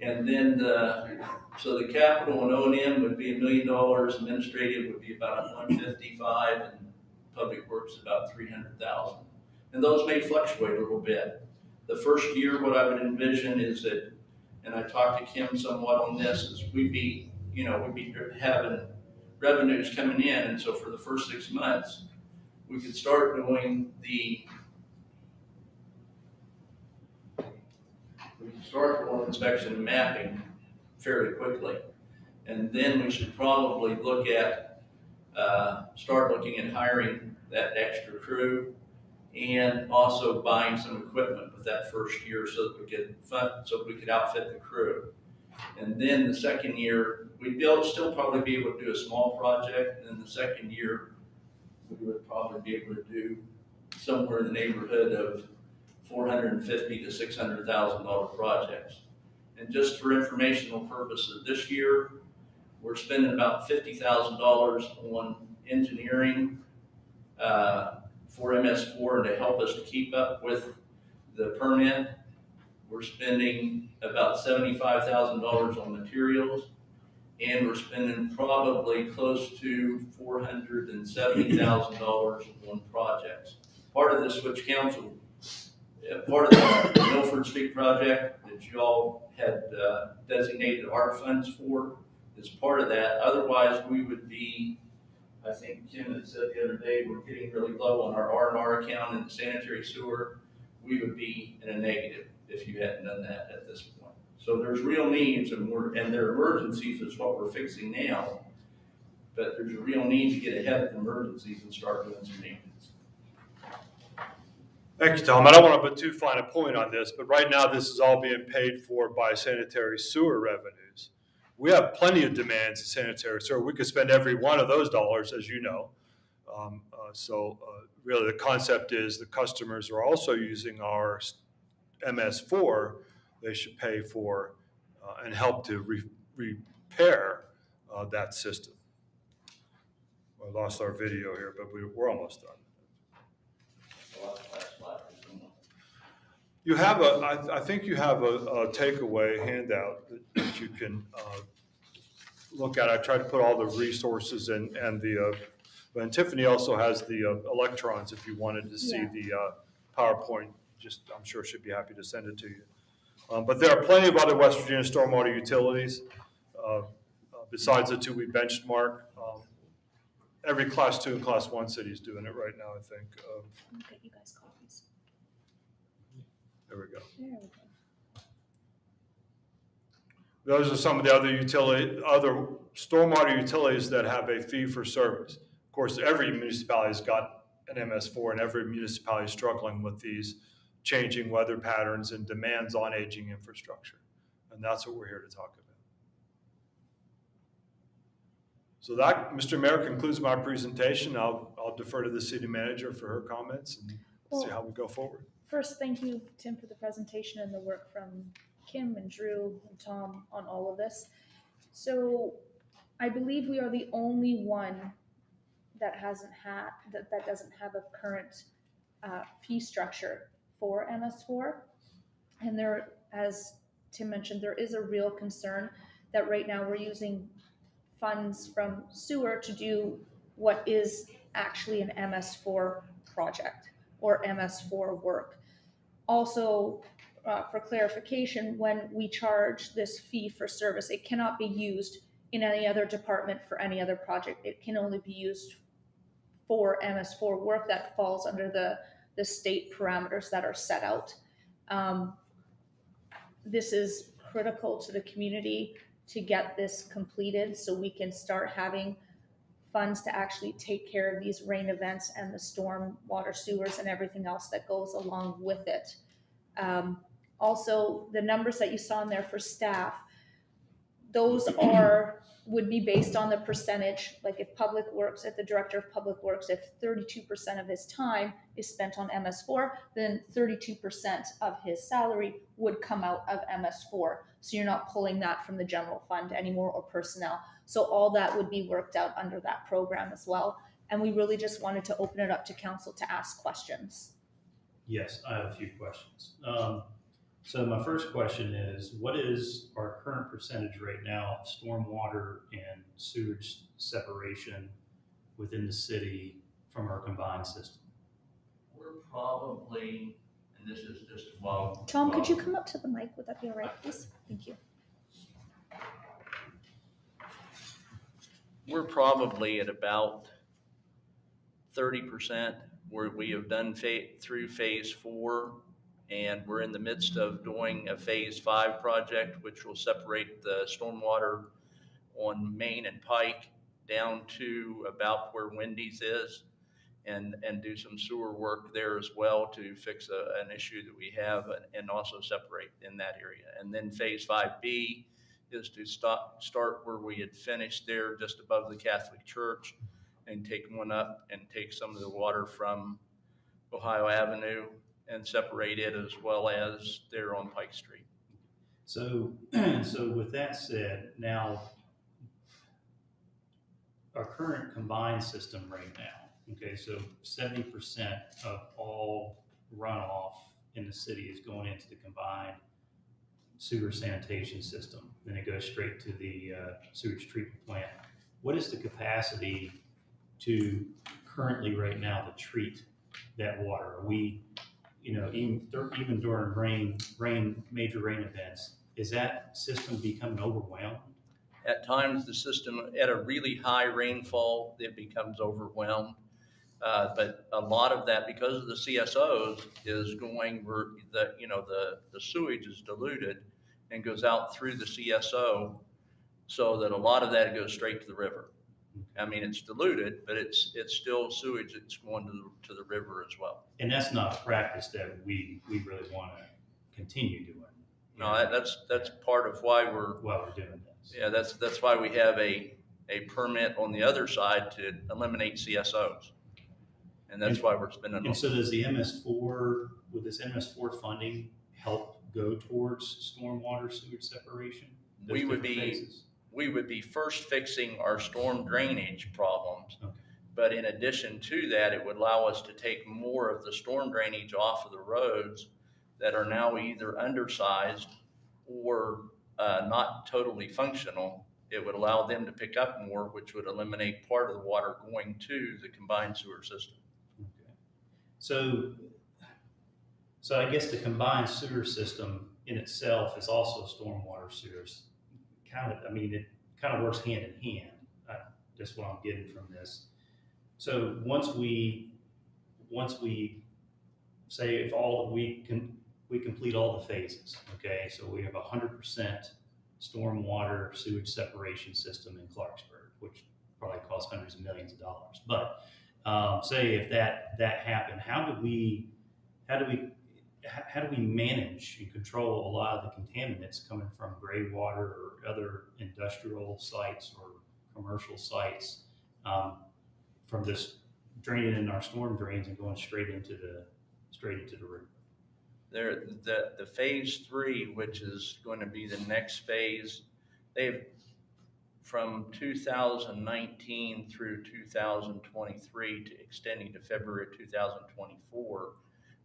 And then so the capital and O&M would be $1 million, administrative would be about $155,000, and public works about $300,000. And those may fluctuate a little bit. The first year, what I would envision is that, and I talked to Kim somewhat on this, is we'd be having revenues coming in, and so for the first 6 months, we could start doing inspection and mapping fairly quickly. And then we should probably look at, start looking at hiring that extra crew and also buying some equipment with that first year so that we could outfit the crew. And then the second year, we'd still probably be able to do a small project. And then the second year, we would probably be able to do somewhere in the neighborhood of $450,000 to $600,000 projects. And just for informational purposes, this year, we're spending about $50,000 on engineering for MS4 to help us to keep up with the permit. We're spending about $75,000 on materials, and we're spending probably close to $470,000 on projects. Part of this Switch Council, part of the Milford Street project that you all had designated ARP funds for is part of that. Otherwise, we would be, I think Kim had said the other day, we're getting really low on our R&R account in the sanitary sewer. We would be in a negative if you hadn't done that at this point. So there's real needs, and their emergencies is what we're fixing now. But there's a real need to get ahead of the emergencies and start doing some maintenance. Thank you, Tom. I don't want to put too fine a point on this, but right now this is all being paid for by sanitary sewer revenues. We have plenty of demands in sanitary sewer. We could spend every one of those dollars, as you know. Really the concept is the customers are also using our MS4. They should pay for and help to repair that system. I lost our video here, but we're almost done. You have I think you have a takeaway handout that you can look at. I tried to put all the resources and Tiffany also has the electrons if you wanted to see the PowerPoint. I'm sure she'd be happy to send it to you. But there are plenty of other West Virginia stormwater utilities besides the two we benchmark. Every Class 2 and Class 1 city is doing it right now, I think. I'll get you guys copies. There we go. There we go. Those are some of the other stormwater utilities that have a fee for service. Of course, every municipality's got an MS4, and every municipality is struggling with these changing weather patterns and demands on aging infrastructure. And that's what we're here to talk about. So that, Mr. Mayor, concludes my presentation. I'll defer to the city manager for her comments and see how we go forward. First, thank you, Tim, for the presentation and the work from Kim and Drew and Tom on all of this. So I believe we are the only one that that doesn't have a current fee structure for MS4. And there, as Tim mentioned, there is a real concern that right now we're using funds from sewer to do what is actually an MS4 project. or MS4 work. Also, for clarification, when we charge this fee for service, it cannot be used in any other department for any other project. It can only be used for MS4 work that falls under the state parameters that are set out. This is critical to the community to get this completed so we can start having funds to actually take care of these rain events and the storm water sewers and everything else that goes along with it. Also, the numbers that you saw in there for staff, those would be based on the percentage. Like if the director of public works, if 32% of his time is spent on MS4, then 32% of his salary would come out of MS4. So you're not pulling that from the general fund anymore or personnel. So all that would be worked out under that program as well. And we really just wanted to open it up to council to ask questions. Yes, I have a few questions. So my first question is, what is our current percentage right now of stormwater and sewage separation within the city from our combined system? We're probably, and this is just well. Tom, could you come up to the mic? Would that be all right, please? Thank you. We're probably at about 30% where we have done through phase 4. And we're in the midst of doing a phase 5 project, which will separate the stormwater on Main and Pike down to about where Wendy's is, and do some sewer work there as well to fix an issue that we have, and also separate in that area. And then phase 5B is to start where we had finished there just above the Catholic Church, and take one up and take some of the water from Ohio Avenue and separate it, as well as there on Pike Street. So, so with that said, now our current combined system right now, okay, so 70% of all runoff in the city is going into the combined sewer sanitation system. Then it goes straight to the sewage treatment plant. What is the capacity to currently right now to treat that water? Are we, even during major rain events, is that system becoming overwhelmed? At times, the system, at a really high rainfall, it becomes overwhelmed. But a lot of that, because of the CSOs, is going where the sewage is diluted and goes out through the CSO, so that a lot of that goes straight to the river. I mean, it's diluted, but it's still sewage that's going to the river as well. And that's not a practice that we really want to continue doing. No, that's part of why we're doing this. Yeah, that's why we have a permit on the other side to eliminate CSOs, and that's why we're spending. And so does the MS4, with this MS4 funding, help go towards stormwater sewage separation? We would be first fixing our storm drainage problems. Okay. But in addition to that, it would allow us to take more of the storm drainage off of the roads that are now either undersized or not totally functional. It would allow them to pick up more, which would eliminate part of the water going to the combined sewer system. Okay. So I guess the combined sewer system in itself is also stormwater sewers. It kind of works hand in hand. That's what I'm getting from this. So once we say we complete all the phases, okay? So we have 100% stormwater sewage separation system in Clarksburg, which probably costs hundreds of millions of dollars. But say if that happened, how do we manage and control a lot of the contaminants coming from gray water or other industrial sites or commercial sites from just draining in our storm drains and going straight into the river? The phase 3, which is going to be the next phase, they've from 2019 through 2023 to extending to February 2024.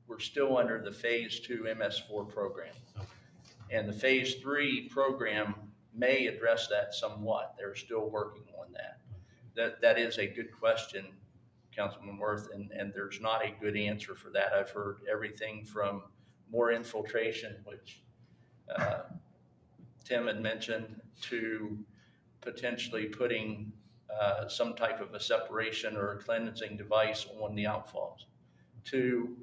We're still under the phase 2 MS4 program. Okay. And the phase 3 program may address that somewhat. They're still working on that. That is a good question. Councilman Worth, and there's not a good answer for that. I've heard everything from more infiltration, which Tim had mentioned, to potentially putting some type of a separation or a cleansing device on the outfalls, to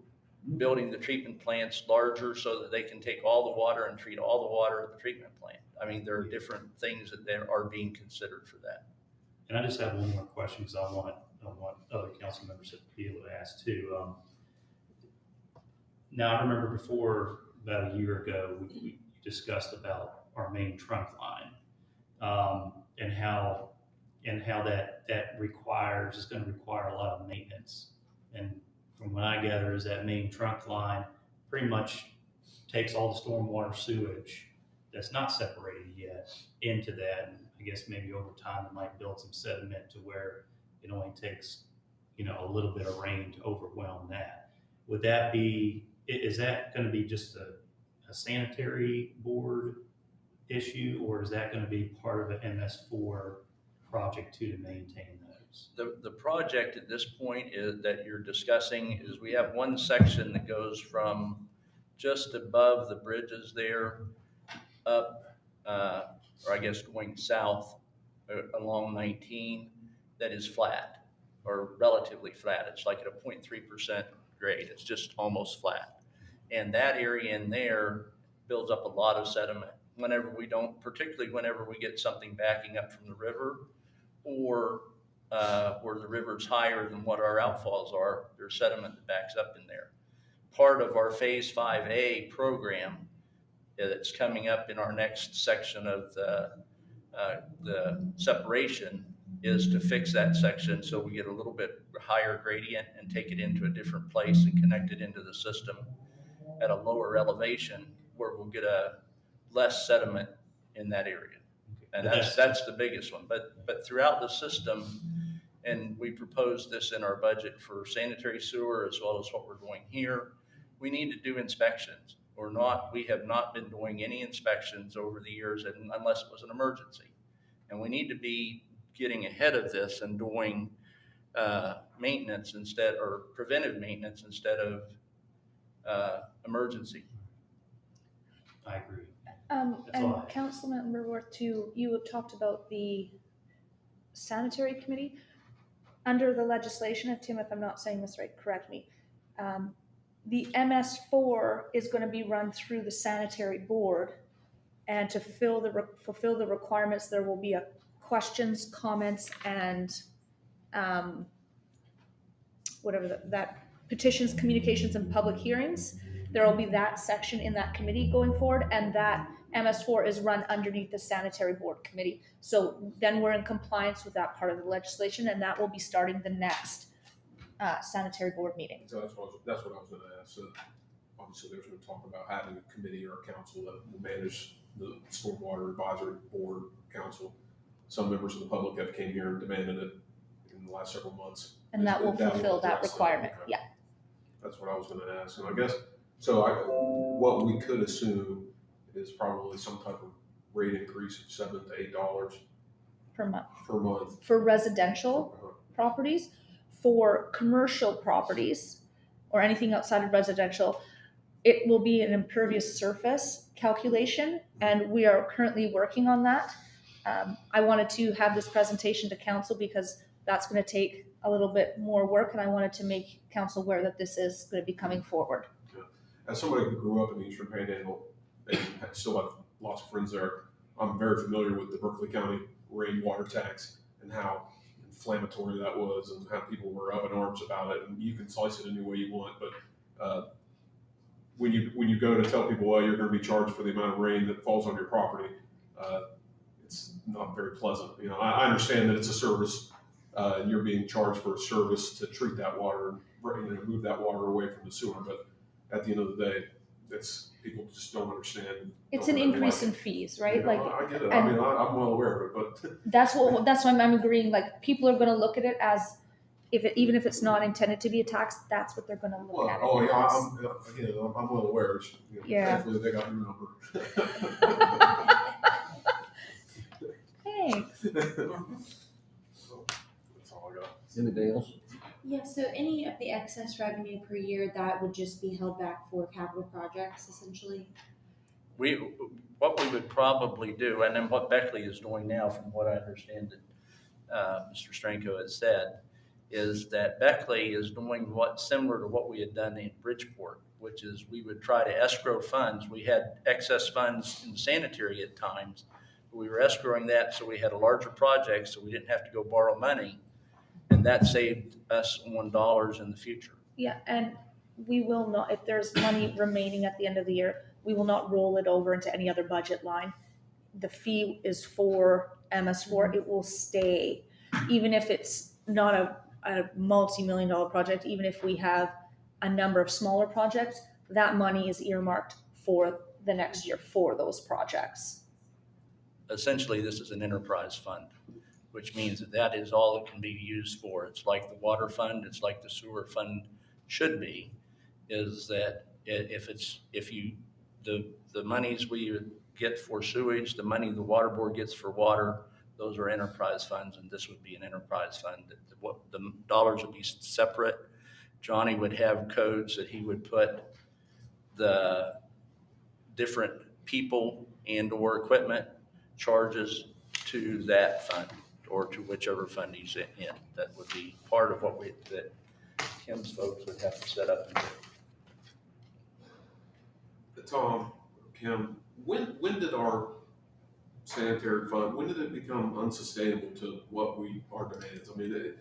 building the treatment plants larger so that they can take all the water and treat all the water at the treatment plant. I mean, there are different things that there are being considered for that. And I just have one more question because I want other council members to be able to ask too. Now, I remember before, about a year ago, we discussed about our main trunk line, and how that requires, is going to require a lot of maintenance. And from what I gather is that main trunk line pretty much takes all the stormwater sewage that's not separated yet into that. And I guess maybe over time it might build some sediment to where it only takes, a little bit of rain to overwhelm that. Would that be, is that going to be just a sanitary board issue, or is that going to be part of an MS4 project too, to maintain those? The project at this point is that you're discussing is we have one section that goes from just above the bridges there up, or I guess going south along 19, that is flat or relatively flat. It's like at a 0.3% grade. It's just almost flat. And that area in there builds up a lot of sediment particularly whenever we get something backing up from the river, or where the river's higher than what our outfalls are, there's sediment that backs up in there. Part of our Phase 5A program that's coming up in our next section of the separation is to fix that section so we get a little bit higher gradient and take it into a different place and connect it into the system at a lower elevation where we'll get a less sediment in that area. And that's the biggest one. But throughout the system, and we proposed this in our budget for sanitary sewer as well as what we're doing here, we need to do inspections. We have not been doing any inspections over the years unless it was an emergency. And we need to be getting ahead of this and doing maintenance instead, or preventive maintenance instead of emergency. I agree. And all I have. Councilmember Worth, too, you had talked about the sanitary committee. Under the legislation, and Tim, if I'm not saying this right, correct me, the MS4 is going to be run through the sanitary board, and to fulfill the requirements, there will be questions, comments, and whatever that petitions, communications, and public hearings. There will be that section in that committee going forward, and that MS4 is run underneath the sanitary board committee. So then we're in compliance with that part of the legislation, and that will be starting the next sanitary board meeting. So that's what I was going to ask. So obviously there's been talk about having a committee or a council that will manage the Stormwater Advisory Board Council. Some members of the public have came here and demanded it in the last several months. And that will fulfill that requirement, Okay. yeah. That's what I was going to ask. And I guess, what we could assume is probably some type of rate increase of $7 to $8 Per month. per month. For residential properties. For commercial properties or anything outside of residential, it will be an impervious surface calculation, and we are currently working on that. I wanted to have this presentation to council because that's going to take a little bit more work, and I wanted to make council aware that this is going to be coming forward. Yeah. As somebody who grew up in the Eastern Panhandle and still have lots of friends there, I'm very familiar with the Berkeley County rainwater tax and how inflammatory that was and how people were up in arms about it. And you can slice it any way you want, but when you go to tell people, well, you're going to be charged for the amount of rain that falls on your property, it's not very pleasant. I understand that it's a service, and you're being charged for a service to treat that water and move that water away from the sewer. But at the end of the day, people just don't understand. It's an increase in fees, right? I get it. I mean, I'm well aware of it, but that's why I'm agreeing. Like, people are going to look at it as even if it's not intended to be a tax, that's what they're going to look at it as. I'm well aware. Yeah. Thankfully, they got your number. Thanks. That's all I got. Anything else? Yeah, so any of the excess revenue per year, that would just be held back for capital projects essentially? What we would probably do, and then what Beckley is doing now, from what I understand that Mr. Stranko has said, is that Beckley is doing similar to what we had done in Bridgeport, which is we would try to escrow funds. We had excess funds in the sanitary at times. We were escrowing that so we had a larger project, so we didn't have to go borrow money. And that saved us on dollars in the future. Yeah, and we will not, if there's money remaining at the end of the year, we will not roll it over into any other budget line. The fee is for MS4, it will stay, even if it's not a multi-million dollar project, even if we have a number of smaller projects, that money is earmarked for the next year for those projects. Essentially, this is an enterprise fund, which means that is all it can be used for. It's like the water fund, it's like the sewer fund should be, is that the monies we get for sewage, the money the water board gets for water, those are enterprise funds, and this would be an enterprise fund. The dollars would be separate. Johnny would have codes that he would put the different people and or equipment charges to that fund or to whichever fund he's in. That would be part of that Kim's folks would have to set up and do. Tom, Kim, when did our sanitary fund, when did it become unsustainable to what our demands? I mean,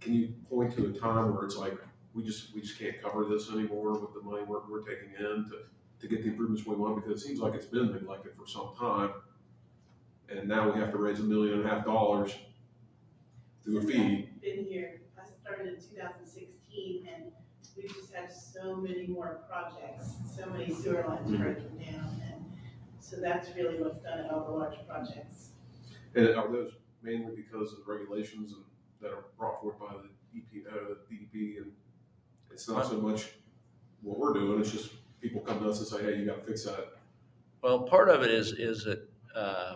can you point to a time where it's like, we just can't cover this anymore with the money we're taking in to get the improvements we want? Because it seems like it's been neglected for some time. And now we have to raise $1.5 million through a fee. Been here, I started in 2016, and we just have so many more projects, so many sewer lines breaking down, and so that's really what's done at all the large projects. And are those mainly because of the regulations that are brought forth by the DEP, and it's not so much what we're doing, it's just people come to us and say, hey, you gotta fix that? Well, part of it is that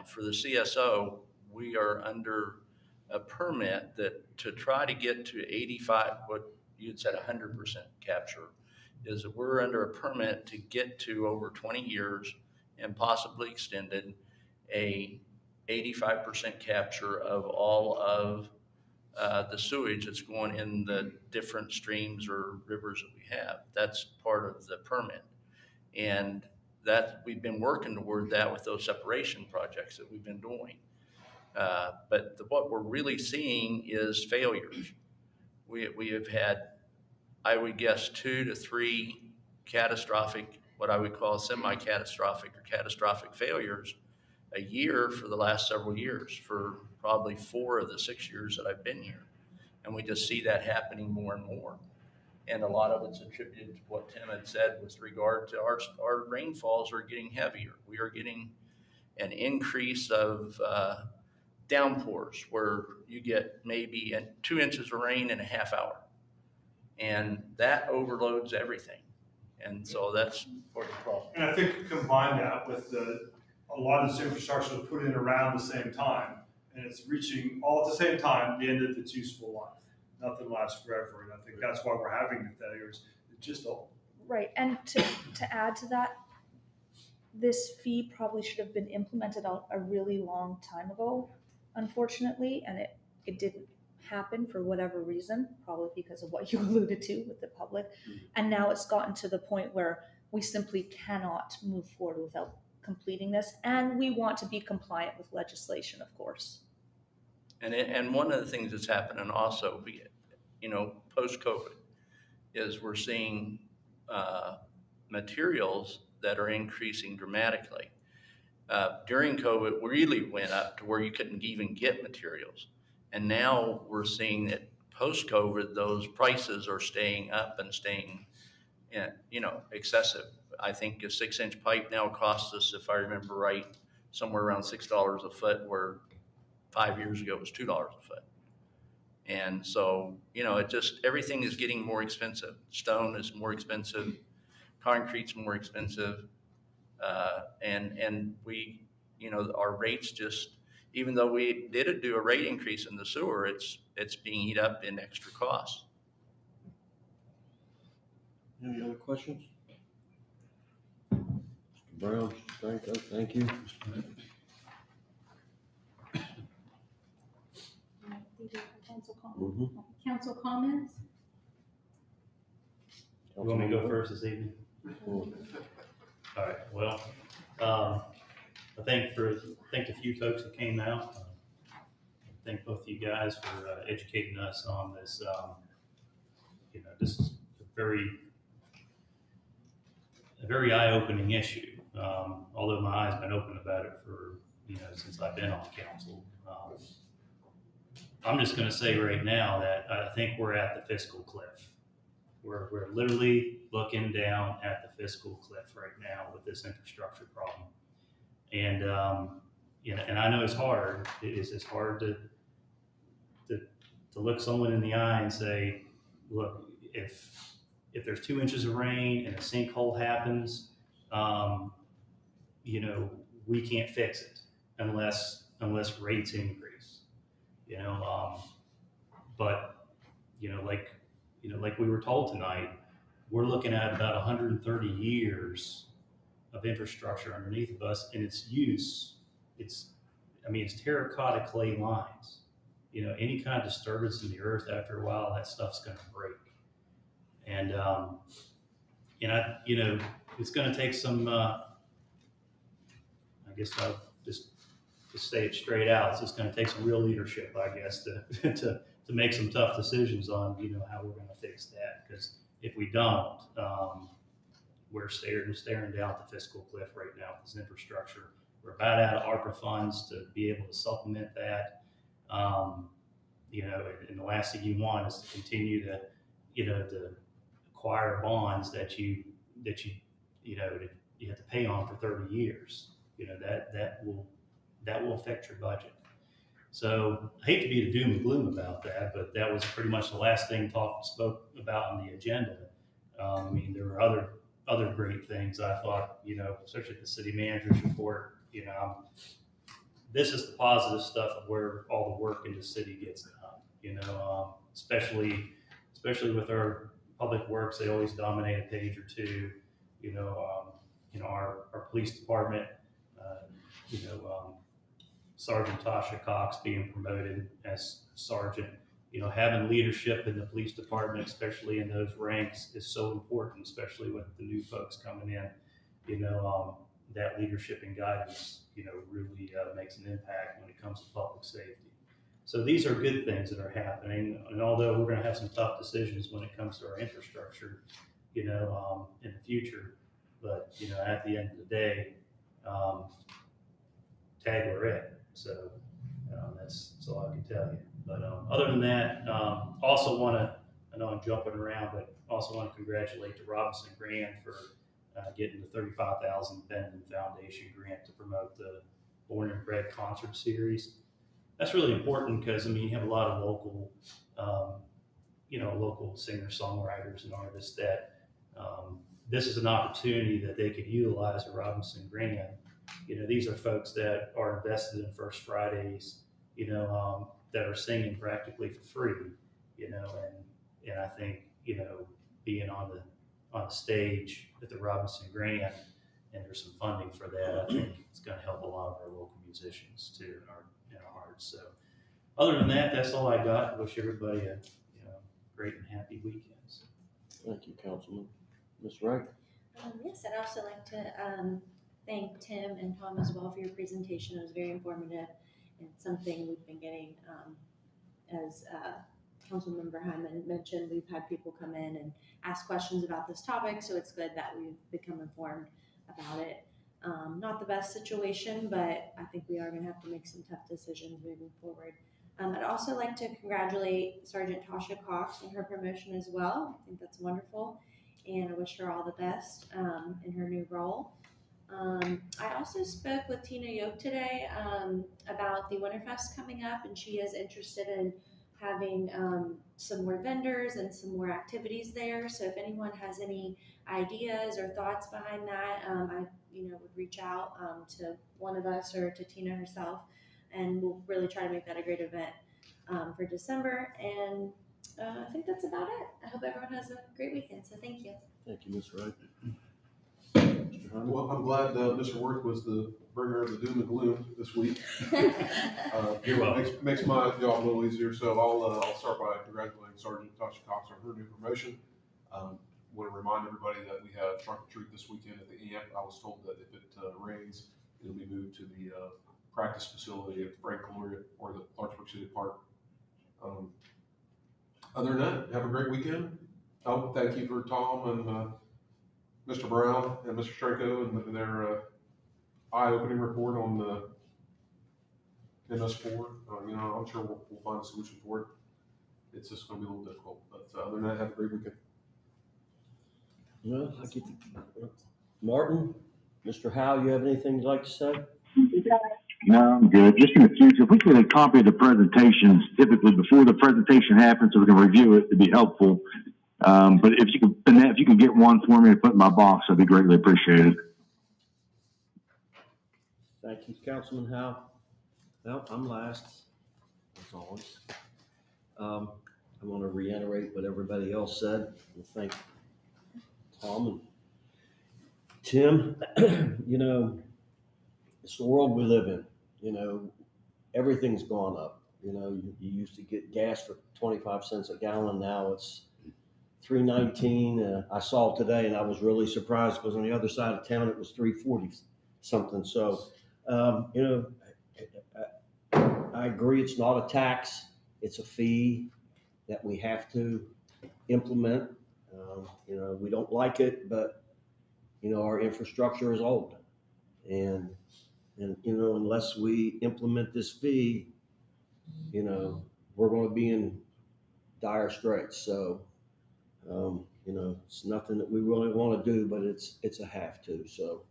for the CSO, we are under a permit that to try to get to 85, what you'd said 100% capture, is that we're under a permit to get to over 20 years and possibly extended a 85% capture of all of the sewage that's going in the different streams or rivers that we have. That's part of the permit. And that we've been working toward that with those separation projects that we've been doing. But what we're really seeing is failures. We have had, I would guess, 2 to 3 catastrophic, what I would call semi-catastrophic or catastrophic failures a year for the last several years, for probably 4 of the 6 years that I've been here. And we just see that happening more and more. And a lot of it's attributed to what Tim had said with regard to our rainfalls are getting heavier. We are getting an increase of downpours where you get maybe 2 inches of rain in a half hour. And that overloads everything. And so that's part of the problem. And I think combine that with a lot of this infrastructure was put in around the same time, and it's reaching all at the same time the end of its useful life. Nothing lasts forever, and I think that's why we're having the failures. It's just old. Right, and to add to that, this fee probably should have been implemented a really long time ago, unfortunately, and it didn't happen for whatever reason, probably because of what you alluded to with the public. And now it's gotten to the point where we simply cannot move forward without completing this, and we want to be compliant with legislation, of course. And one of the things that's happening also, post-COVID, is we're seeing materials that are increasing dramatically. During COVID, we really went up to where you couldn't even get materials. And now we're seeing that post-COVID, those prices are staying up and staying, excessive. I think a 6-inch pipe now costs us, if I remember right, somewhere around $6 a foot, where 5 years ago it was $2 a foot. And so, everything is getting more expensive. Stone is more expensive, concrete's more expensive, and we, our rates just, even though we did do a rate increase in the sewer, it's being eat up in extra costs. Any other questions? Mr. Brown, thank you. Council comments? You want me to go first this evening? All right, well, I thank the few folks that came out. I thank both of you guys for educating us on this. This is a very eye-opening issue. Although my eyes been open about it for, since I've been on council. I'm just going to say right now that I think we're at the fiscal cliff. We're literally looking down at the fiscal cliff right now with this infrastructure problem. And, and I know it's hard. It's hard to look someone in the eye and say, look, if there's 2 inches of rain and a sinkhole happens, we can't fix it unless rates increase, but, like we were told tonight, we're looking at about 130 years of infrastructure underneath of us, and its use, it's terracotta clay lines. Any kind of disturbance in the earth, after a while, that stuff's going to break. And it's going to take some. I guess I'll just say it straight out. It's just going to take some real leadership, I guess, to make some tough decisions on how we're going to fix that. Because if we don't, we're staring down at the fiscal cliff right now with this infrastructure. We're about out of ARPA funds to be able to supplement that. And the last thing you want is to continue to acquire bonds that you have to pay on for 30 years. That will affect your budget. So I hate to be the doom and gloom about that, but that was pretty much the last thing spoke about on the agenda. There were other great things I thought, especially the city manager's report. This is the positive stuff of where all the work in the city gets done. Especially with our public works, they always dominate a page or two. Our police department. Sergeant Tasha Cox being promoted as sergeant, having leadership in the police department, especially in those ranks, is so important, especially with the new folks coming in. That leadership and guidance, really makes an impact when it comes to public safety. So these are good things that are happening. And although we're going to have some tough decisions when it comes to our infrastructure, in the future, but, at the end of the day, tag we're in. So that's all I can tell you. But other than that, also want to, I know I'm jumping around, but also want to congratulate the Robinson Grant for getting the $35,000 Benton Foundation grant to promote the Born and Bred concert series. That's really important because, you have a lot of local, local singer-songwriters and artists that this is an opportunity that they could utilize a Robinson Grant. These are folks that are invested in First Fridays, that are singing practically for free, and I think, being on the stage at the Robinson Grant, and there's some funding for that, I think it's going to help a lot of our local musicians too in our hearts. So other than that, that's all I got. Wish everybody a great and happy weekend. Thank you, Councilman. Ms. Wright? Yes, I'd also like to thank Tim and Tom as well for your presentation. It was very informative and something we've been getting, as Councilmember Hyman mentioned, we've had people come in and ask questions about this topic, so it's good that we've become informed about it. Not the best situation, but I think we are going to have to make some tough decisions moving forward. I'd also like to congratulate Sergeant Tasha Cox on her promotion as well. I think that's wonderful, and I wish her all the best in her new role. I also spoke with Tina Yoke today about the Winterfest coming up, and she is interested in having some more vendors and some more activities there. So if anyone has any ideas or thoughts behind that, I would reach out to one of us or to Tina herself, and we'll really try to make that a great event for December. And I think that's about it. I hope everyone has a great weekend. So thank you. Thank you, Ms. Wright. Mr. Hunter? Well, I'm glad Mr. Worth was the bringer of the doom and gloom this week. You're welcome. Makes my job a little easier. So I'll start by congratulating Sergeant Tasha Cox on her new promotion. Want to remind everybody that we have trunk or treat this weekend at the AMP. I was told that if it rains, it'll be moved to the practice facility at Franklin or the Clarksburg City Park. Other than that, have a great weekend. Oh, thank you for Tom and Mr. Brown and Mr. Stranko and their eye-opening report on the MS4. I'm sure we'll find a solution for it. It's just going to be a little difficult, but other than that, have a great weekend. Well, Martin, Mr. Howe, you have anything you'd like to say? No, I'm good. Just in the future, if we get a copy of the presentations, typically before the presentation happens, so we can review it, it'd be helpful. But if you can get one for me to put in my box, that'd be greatly appreciated. Thank you, Councilman Howe. Well, I'm last, as always. I want to reiterate what everybody else said and thank Tom and Tim. It's the world we live in. Everything's gone up. You used to get gas for 25 cents a gallon. Now it's $3.19. I saw it today and I was really surprised because on the other side of town it was $3.40 something. So, I agree. It's not a tax. It's a fee that we have to implement. We don't like it, but our infrastructure is old, and unless we implement this fee, we're going to be in dire straits. So, it's nothing that we really want to do, but it's a have to. So,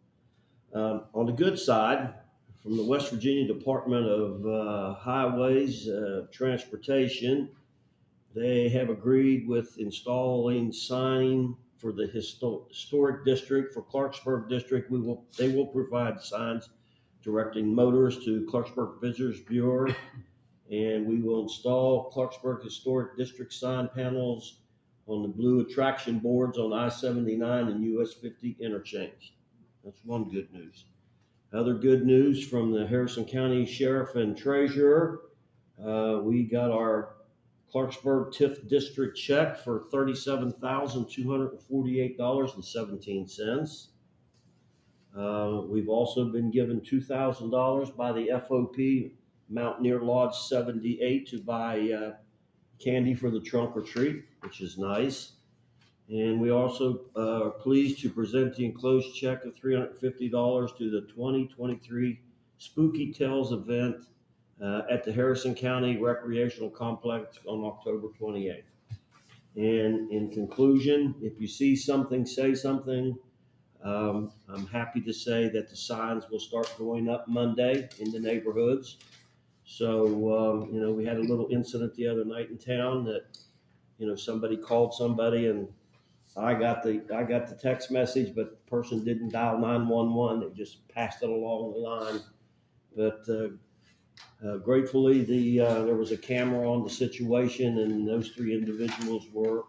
on the good side, from the West Virginia Department of Highways, Transportation, they have agreed with installing sign for the historic district. For Clarksburg District, they will provide signs directing motorists to Clarksburg Visitors Bureau, and we will install Clarksburg Historic District sign panels on the blue attraction boards on I-79 and US 50 interchange. That's one good news. Other good news from the Harrison County Sheriff and Treasurer, we got our Clarksburg TIF District check for $37,248.17. We've also been given $2,000 by the FOP Mountaineer Lodge 78 to buy candy for the trunk or treat, which is nice. And we also are pleased to present the enclosed check of $350 to the 2023 Spooky Tales event at the Harrison County Recreational Complex on October 28th. And in conclusion, if you see something, say something. I'm happy to say that the signs will start going up Monday in the neighborhoods. So, we had a little incident the other night in town that, somebody called somebody and I got the text message, but the person didn't dial 911. They just passed it along the line. But gratefully, there was a camera on the situation, and those 3 individuals were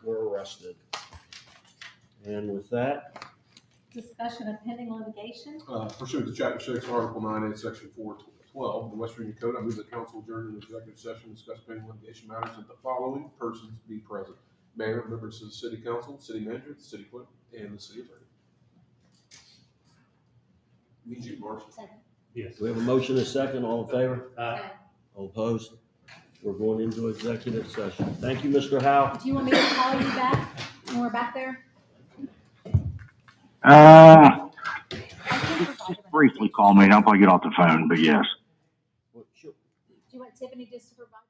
arrested. And with that, Discussion of pending litigation. Pursuant to Chapter 6, Article 9A, Section 412 of the West Virginia Code, I move that council adjourn into executive session to discuss pending litigation matters and the following persons be present: Mayor, members of the City Council, City Manager, the City Clerk, and the City Attorney. Need you, Marshall. Yes. we have a motion and a second. All in favor? Aye. All opposed? We're going into executive session. Thank you, Mr. Howe. Do you want me to call you back when we're back there? Just briefly call me and I'll probably get off the phone, but yes. Do you want Tiffany just to provide?